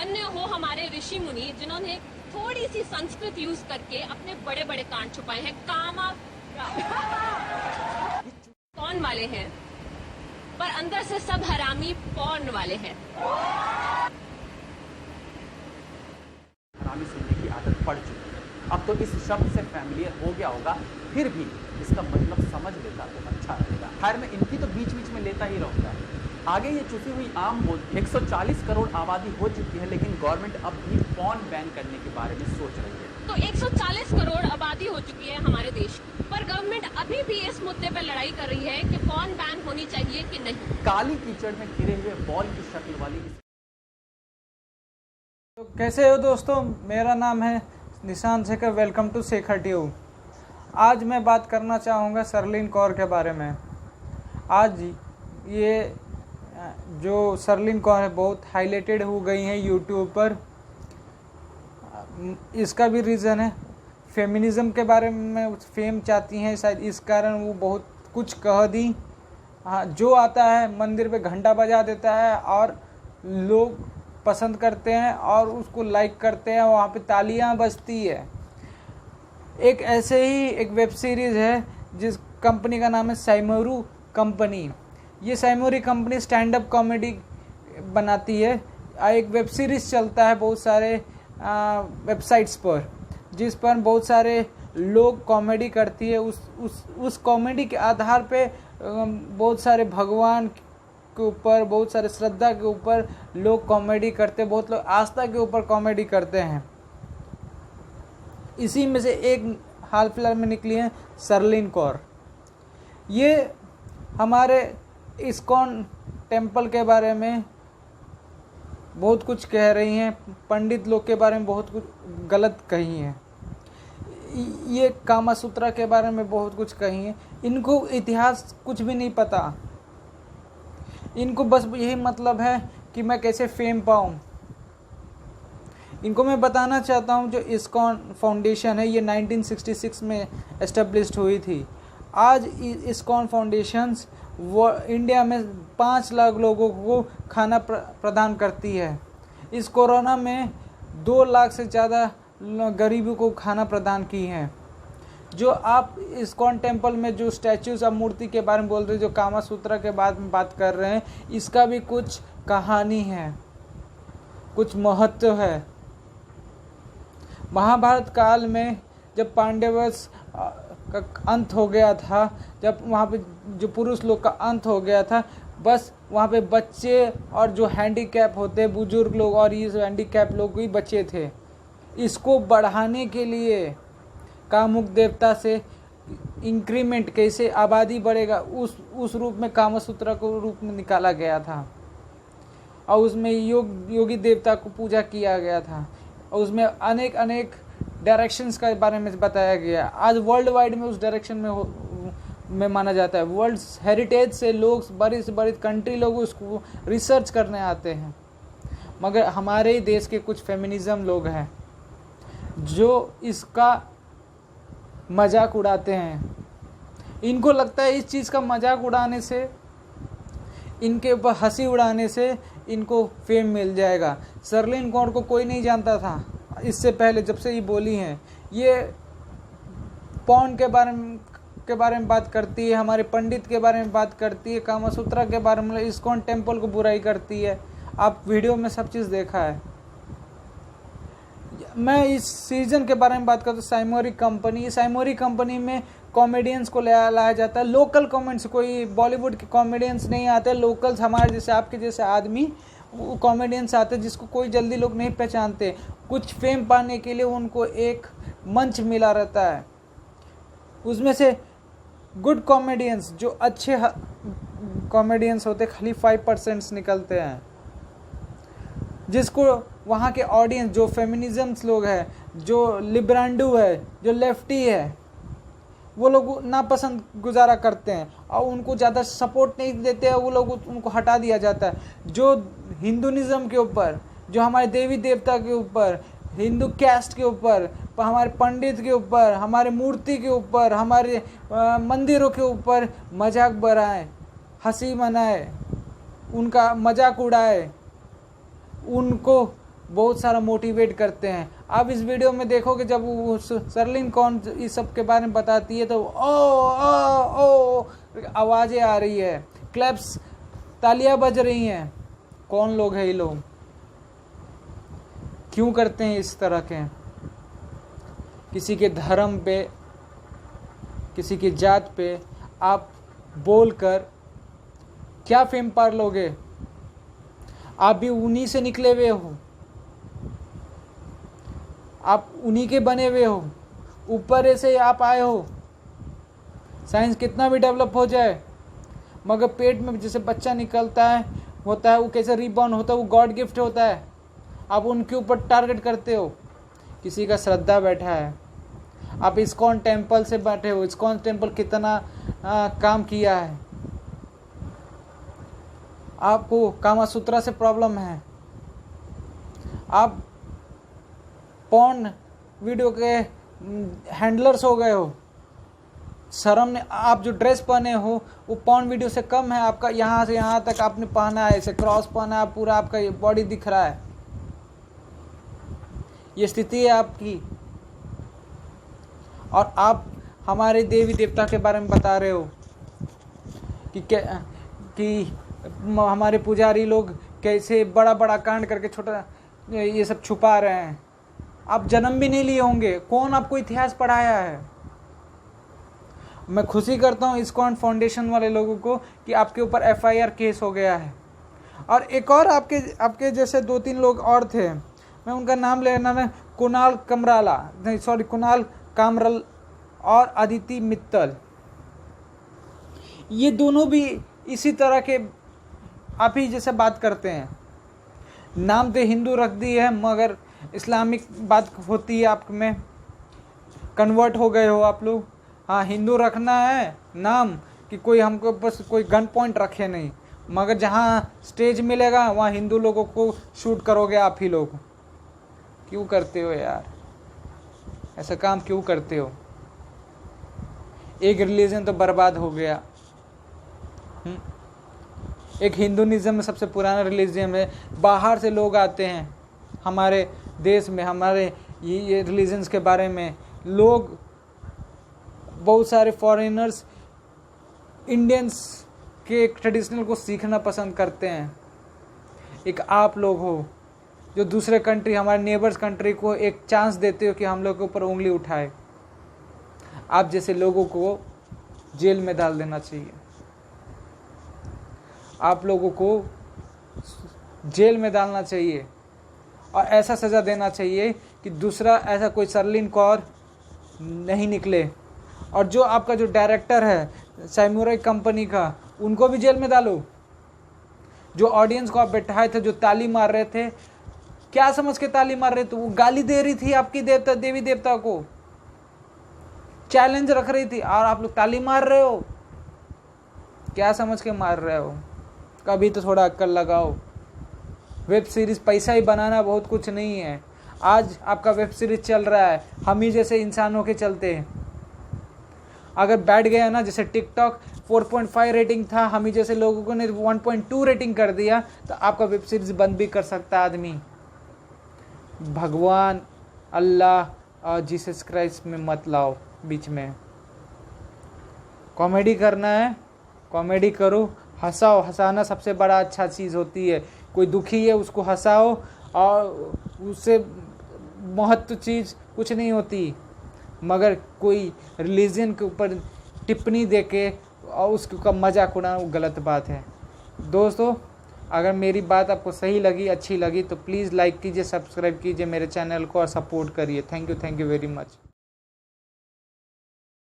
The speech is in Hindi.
धन्य हो हमारे ऋषि मुनि जिन्होंने थोड़ी सी संस्कृत यूज करके अपने बड़े बड़े कांड छुपाए हैं। कामा कौन वाले हैं, पर अंदर से सब हरामी पौन वाले हैं। हरामी सुनने की आदत पड़ चुकी है। अब तो इस शब्द से फैमिलियर हो गया होगा, फिर भी इसका मतलब समझ लेता तो अच्छा रहेगा। खैर मैं इनकी तो बीच बीच में लेता ही रहूँगा। आगे ये चुकी हुई आम बोल 140 करोड़ आबादी हो चुकी है, लेकिन गवर्नमेंट अब भी पॉर्न बैन करने के बारे में सोच रही है। तो 140 करोड़ आबादी हो चुकी है हमारे देश की, पर गवर्नमेंट अभी भी इस मुद्दे पर लड़ाई कर रही है कि पॉर्न बैन होनी चाहिए कि नहीं। काली कीचड़ में घिरे हुए बॉल की शक्ल वाली तो कैसे हो दोस्तों, मेरा नाम है Nishant Shekhar. Welcome to Shekhar Tube. आज मैं बात करना चाहूँगा शर्लिन कौर के बारे में। आज ये जो शर्लिन कौर है बहुत हाईलाइटेड हो गई हैं यूट्यूब पर। इसका भी रीज़न है फेमिनिज़म के बारे में फेम चाहती हैं, शायद इस कारण वो बहुत कुछ कह दी। हाँ, जो आता है मंदिर पे घंटा बजा देता है और लोग पसंद करते हैं और उसको लाइक करते हैं, वहाँ पे तालियां बजती है। एक ऐसे ही एक वेब सीरीज़ है जिस कंपनी का नाम है साइमोरू कंपनी। ये साइमोरी कंपनी स्टैंड अप कॉमेडी बनाती है। एक वेब सीरीज़ चलता है बहुत सारे वेबसाइट्स पर, जिस पर बहुत सारे लोग कॉमेडी करती है। उस कॉमेडी के आधार पे बहुत सारे भगवान के ऊपर, बहुत सारे श्रद्धा के ऊपर लोग कॉमेडी करते हैं, बहुत लोग आस्था के ऊपर कॉमेडी करते हैं। इसी में से एक हाल फिलहाल में निकली है शर्लिन कौर। ये हमारे इस्कॉन टेम्पल के बारे में बहुत कुछ कह रही हैं, पंडित लोग के बारे में बहुत कुछ गलत कही हैं। ये कामा सूत्रा के बारे में बहुत कुछ कही हैं। इनको इतिहास कुछ भी नहीं पता। इनको बस यही मतलब है कि मैं कैसे फेम पाऊँ। इनको मैं बताना चाहता हूँ जो इस्कॉन फाउंडेशन है ये 1966 में एस्टेब्लिश्ड हुई थी। आज इस्कॉन फाउंडेशंस वो इंडिया में 5 लाख लोगों को खाना प्रदान करती है। इस कोरोना में 2 लाख से ज़्यादा गरीबों को खाना प्रदान की हैं। जो आप इस्कॉन टेम्पल में जो स्टैचूज और मूर्ति के बारे में बोल रहे हैं, जो कामा सूत्रा के बारे में बात कर रहे हैं, इसका भी कुछ कहानी है, कुछ महत्व है। महाभारत काल में जब पांडवंश का अंत हो गया था, जब वहाँ पे जो पुरुष लोग का अंत हो गया था, बस वहाँ पे बच्चे और जो हैंडीकैप होते बुजुर्ग लोग और ये हैंडीकैप लोग ही बचे थे। इसको बढ़ाने के लिए कामुक देवता से इंक्रीमेंट कैसे आबादी बढ़ेगा उस रूप में कामसूत्र को रूप में निकाला गया था और उसमें योगी देवता को पूजा किया गया था और उसमें अनेक डायरेक्शंस का बारे में बताया गया। आज वर्ल्ड वाइड में उस डायरेक्शन में माना जाता है। वर्ल्ड हेरिटेज से लोग बड़ी से बड़ी कंट्री लोग उसको रिसर्च करने आते हैं। मगर हमारे ही देश के कुछ फेमिनिज्म लोग हैं जो इसका मजाक उड़ाते हैं। इनको लगता है इस चीज़ का मजाक उड़ाने से, इनके ऊपर हंसी उड़ाने से इनको फेम मिल जाएगा। शर्लिन कौर को कोई नहीं जानता था इससे पहले, जब से ये बोली हैं। ये पॉर्न के बारे में बात करती है, हमारे पंडित के बारे में बात करती है, कामासूत्रा के बारे में, इस्कॉन टेम्पल को बुराई करती है। आप वीडियो में सब चीज़ देखा है। मैं इस सीजन के बारे में बात करता हूँ। साइमोरी कंपनी में कॉमेडियंस को लाया जाता है। लोकल कॉमेडियंस, कोई बॉलीवुड के कॉमेडियंस नहीं आते, लोकल्स हमारे जैसे आपके जैसे आदमी कॉमेडियंस आते हैं जिसको कोई जल्दी लोग नहीं पहचानते। कुछ फेम पाने के लिए उनको एक मंच मिला रहता है। उसमें से गुड कॉमेडियंस, जो अच्छे कॉमेडियंस होते, खाली 5% निकलते हैं, जिसको वहाँ के ऑडियंस, जो फेमिनिज्म्स लोग हैं, जो लिब्रांडू है, जो लेफ्टी है, वो लोग नापसंद गुजारा करते हैं और उनको ज़्यादा सपोर्ट नहीं देते हैं। वो लोग उनको हटा दिया जाता है। जो हिंदुइज्म के ऊपर, जो हमारे देवी देवता के ऊपर, हिंदू कैस्ट के ऊपर, हमारे पंडित के ऊपर, हमारे मूर्ति के ऊपर, हमारे मंदिरों के ऊपर मजाक बनाए, हंसी मनाए, उनका मजाक उड़ाए, उनको बहुत सारा मोटिवेट करते हैं। आप इस वीडियो में देखोगे जब वो सरलिन कौन इस सब के बारे में बताती है तो ओ आवाज़ें आ रही है, क्लैप्स, तालियां बज रही हैं। कौन लोग हैं ये लोग? क्यों करते हैं इस तरह के? किसी के धर्म पे, किसी की जात पे आप बोलकर क्या फेम पा लोगे? आप भी उन्हीं से निकले हुए हो, आप उन्हीं के बने हुए हो, ऊपर से आप आए हो। साइंस कितना भी डेवलप हो जाए, मगर पेट में जैसे बच्चा निकलता है होता है, वो कैसे रीबॉर्न होता है, वो गॉड गिफ्ट होता है। आप उनके ऊपर टारगेट करते हो। किसी का श्रद्धा बैठा है, आप इस्कॉन टेम्पल से बैठे हो। इस्कॉन टेम्पल कितना काम किया है। आपको कामासूत्रा से प्रॉब्लम है, आप पॉर्न वीडियो के हैंडलर्स हो गए हो। शर्म ने, आप जो ड्रेस पहने हो वो पॉर्न वीडियो से कम है। आपका यहाँ से यहाँ तक आपने पहना है, ऐसे क्रॉस पहना है, पूरा आपका ये बॉडी दिख रहा है। ये स्थिति है आपकी। और आप हमारे देवी देवता के बारे में बता रहे हो कि हमारे पुजारी लोग कैसे बड़ा बड़ा कांड करके छोटा ये सब छुपा रहे हैं। आप जन्म भी नहीं लिए होंगे, कौन आपको इतिहास पढ़ाया है? मैं खुशी करता हूँ इस्कॉन फाउंडेशन वाले लोगों को कि आपके ऊपर FIR केस हो गया है। और एक और आपके जैसे 2-3 लोग और थे, मैं उनका नाम लेना है, कुणाल कामरल और अदिति मित्तल। ये दोनों भी इसी तरह के आप ही जैसे बात करते हैं। नाम तो हिंदू रख दी है, मगर इस्लामिक बात होती है। आप में कन्वर्ट हो गए हो आप लोग। हाँ, हिंदू रखना है नाम कि कोई हमको बस कोई गन पॉइंट रखे नहीं, मगर जहाँ स्टेज मिलेगा वहाँ हिंदू लोगों को शूट करोगे आप ही लोग। क्यों करते हो यार? ऐसा काम क्यों करते हो? एक रिलीजन तो बर्बाद हो गया। एक हिंदुइज्म में सबसे पुराना रिलीजन है। बाहर से लोग आते हैं हमारे देश में, हमारे ये रिलीजन्स के बारे में लोग, बहुत सारे फॉरेनर्स इंडियंस के ट्रेडिशनल को सीखना पसंद करते हैं। एक आप लोग हो जो दूसरे कंट्री, हमारे नेबर्स कंट्री को एक चांस देते हो कि हम लोग के ऊपर उंगली उठाए। आप जैसे लोगों को जेल में डाल देना चाहिए। आप लोगों को जेल में डालना चाहिए और ऐसा सज़ा देना चाहिए कि दूसरा ऐसा कोई सरलिन कौर नहीं निकले। और जो आपका जो डायरेक्टर है सैमुराई कंपनी का, उनको भी जेल में डालो। जो ऑडियंस को आप बैठाए थे, जो ताली मार रहे थे, क्या समझ के ताली मार रहे थे? वो गाली दे रही थी आपकी देवी देवता को, चैलेंज रख रही थी, और आप लोग ताली मार रहे हो। क्या समझ के मार रहे हो? कभी तो थोड़ा अक्ल लगाओ। वेब सीरीज़ पैसा ही बनाना बहुत कुछ नहीं है। आज आपका वेब सीरीज चल रहा है हम ही जैसे इंसानों के चलते हैं। अगर बैठ गया ना, जैसे टिकटॉक 4.5 रेटिंग था, हम ही जैसे लोगों ने 1.2 रेटिंग कर दिया, तो आपका वेब सीरीज बंद भी कर सकता आदमी। भगवान, अल्लाह और जीसस क्राइस्ट में मत लाओ बीच में। कॉमेडी करना है, कॉमेडी करो, हंसाओ। हंसाना सबसे बड़ा अच्छा चीज़ होती है। कोई दुखी है उसको हंसाओ, और उससे महत्व चीज़ कुछ नहीं होती। मगर कोई रिलीजन के ऊपर टिप्पणी देके और उसका मजाक उड़ाना वो गलत बात है। दोस्तों, अगर मेरी बात आपको सही लगी, अच्छी लगी, तो प्लीज़ लाइक कीजिए, सब्सक्राइब कीजिए मेरे चैनल को और सपोर्ट करिए। Thank you very much.